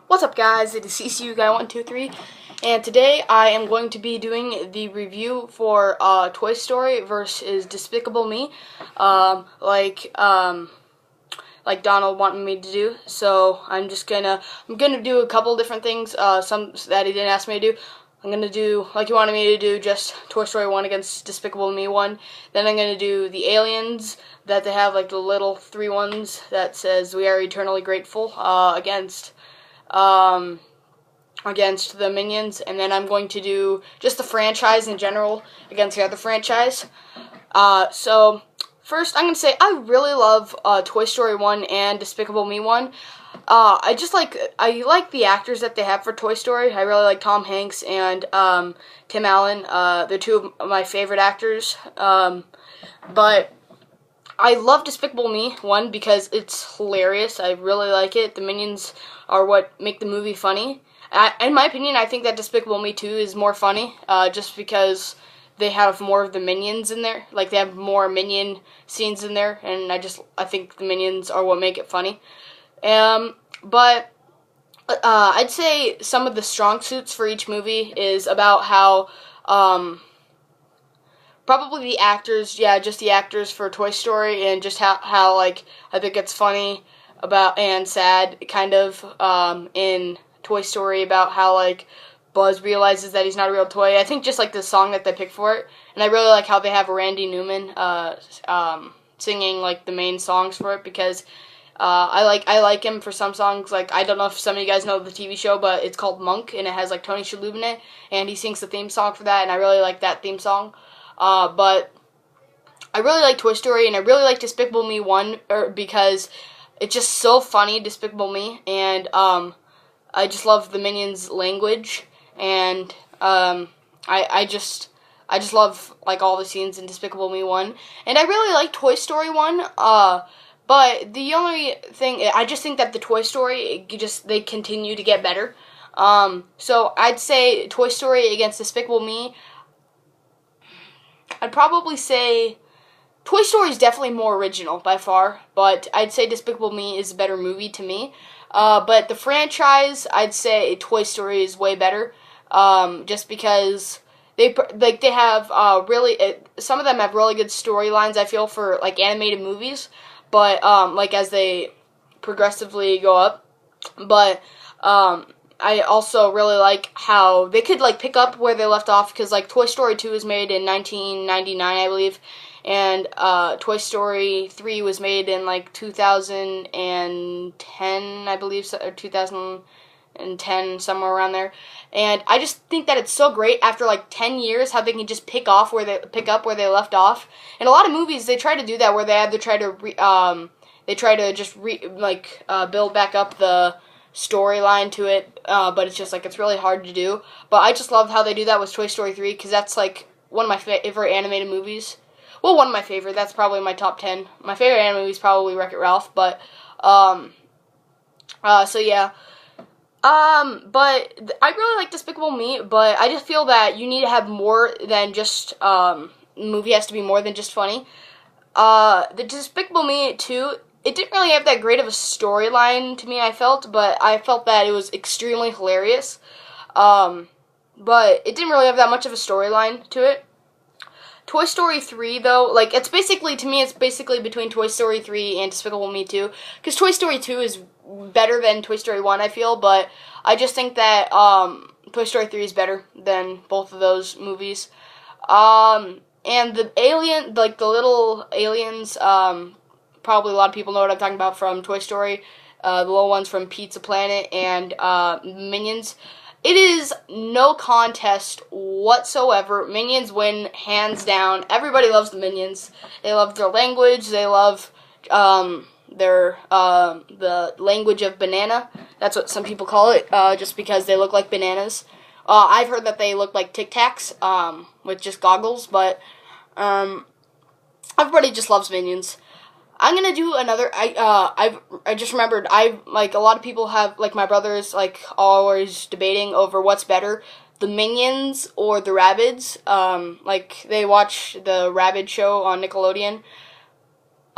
What's up, guys? It is CCU Guy 123, and today I am going to be doing the review for Toy Story vs. Despicable Me, like Donald wanted me to do. So I'm gonna do a couple different things. Some that he didn't ask me to do. I'm gonna do like he wanted me to do, just Toy Story 1 against Despicable Me 1. Then I'm gonna do the aliens that they have, like the little 3 ones that says "We are eternally grateful" against the Minions, and then I'm going to do just the franchise in general against the other franchise. So first, I'm going to say I really love Toy Story 1 and Despicable Me 1. I like the actors that they have for Toy Story. I really like Tom Hanks and Tim Allen. They're two of my favorite actors. But I love Despicable Me 1 because it's hilarious. I really like it. The Minions are what make the movie funny. In my opinion, I think that Despicable Me 2 is more funny, just because they have more of the Minions in there. Like, they have more Minion scenes in there, and I think the Minions are what make it funny. But I'd say some of the strong suits for each movie is about how, probably the actors, just the actors for Toy Story, and just how like, I think it's funny about, and sad, kind of, in Toy Story, about how, like, Buzz realizes that he's not a real toy. I think just, like, the song that they pick for it, and I really like how they have Randy Newman, singing, like, the main songs for it, because, I like him for some songs. Like, I don't know if some of you guys know the TV show, but it's called Monk, and it has, like, Tony Shalhoub in it, and he sings the theme song for that, and I really like that theme song. But I really like Toy Story, and I really like Despicable Me 1, because it's just so funny, Despicable Me, and I just love the Minions' language, and I just love, like, all the scenes in Despicable Me 1, and I really like Toy Story 1, but the only thing, I just think that the Toy Story, they continue to get better. So I'd say Toy Story against Despicable Me. I'd probably say Toy Story is definitely more original by far, but I'd say Despicable Me is a better movie to me. But the franchise, I'd say Toy Story is way better, just because they have some of them have really good storylines, I feel, for, like, animated movies, but like, as they progressively go up. But I also really like how they could, like, pick up where they left off, because, like, Toy Story 2 was made in 1999, I believe, and Toy Story 3 was made in, like, 2010, I believe, or 2010, somewhere around there. And I just think that it's so great after, like, 10 years, how they can just pick up where they left off. And a lot of movies, they try to do that, where they try to build back up the storyline to it, but it's just, like, it's really hard to do. But I just love how they do that with Toy Story 3, because that's, like, one of my favorite animated movies. Well, one of my favorite. That's probably my top 10. My favorite anime movie is probably Wreck-It Ralph, but, so yeah. But I really like Despicable Me, but I just feel that you need to have more than just, the movie has to be more than just funny. The Despicable Me 2, it didn't really have that great of a storyline to me, I felt, but I felt that it was extremely hilarious. But it didn't really have that much of a storyline to it. Toy Story 3, though, like, it's basically between Toy Story 3 and Despicable Me 2, because Toy Story 2 is better than Toy Story 1, I feel, but I just think that, Toy Story 3 is better than both of those movies. And the the little aliens, probably a lot of people know what I'm talking about from Toy Story, the little ones from Pizza Planet and Minions. It is no contest whatsoever. Minions win, hands down. Everybody loves the Minions. They love their language. They love the language of banana. That's what some people call it, just because they look like bananas. I've heard that they look like Tic Tacs, with just goggles, but everybody just loves Minions. I'm gonna do another. I just remembered. A lot of people have, like, my brothers, like, always debating over what's better, the Minions or the Rabbids. Like, they watch the Rabbids show on Nickelodeon.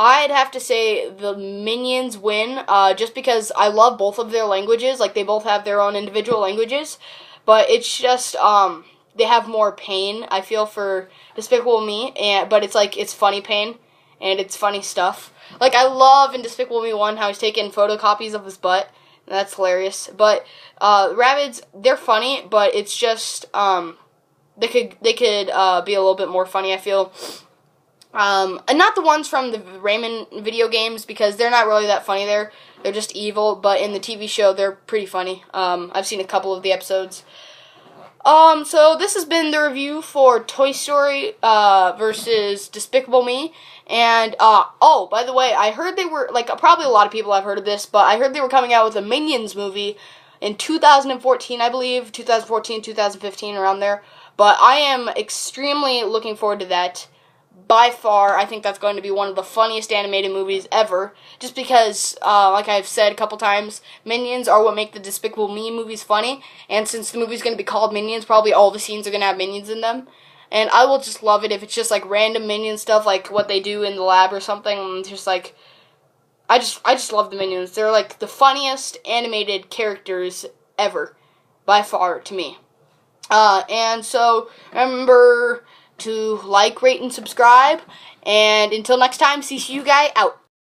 I'd have to say the Minions win, just because I love both of their languages. Like, they both have their own individual languages, but it's just, they have more pain, I feel, for Despicable Me, but it's like, it's funny pain, and it's funny stuff. Like, I love in Despicable Me 1 how he's taking photocopies of his butt, and that's hilarious. But, Rabbids, they're funny, but it's just, they could be a little bit more funny, I feel. And not the ones from the Rayman video games, because they're not really that funny there. They're just evil, but in the TV show, they're pretty funny. I've seen a couple of the episodes. So this has been the review for Toy Story, versus Despicable Me. And, oh, by the way, I heard they were, like, probably a lot of people have heard of this, but I heard they were coming out with a Minions movie in 2014, I believe. 2014, 2015, around there. But I am extremely looking forward to that. By far, I think that's going to be one of the funniest animated movies ever, just because, like I've said a couple times, Minions are what make the Despicable Me movies funny, and since the movie's going to be called Minions, probably all the scenes are going to have Minions in them, and I will just love it if it's just, like, random Minion stuff, like what they do in the lab or something, and just, like, I just love the Minions. They're, like, the funniest animated characters ever, by far, to me. And so, remember to like, rate, and subscribe. And until next time, see you guys out.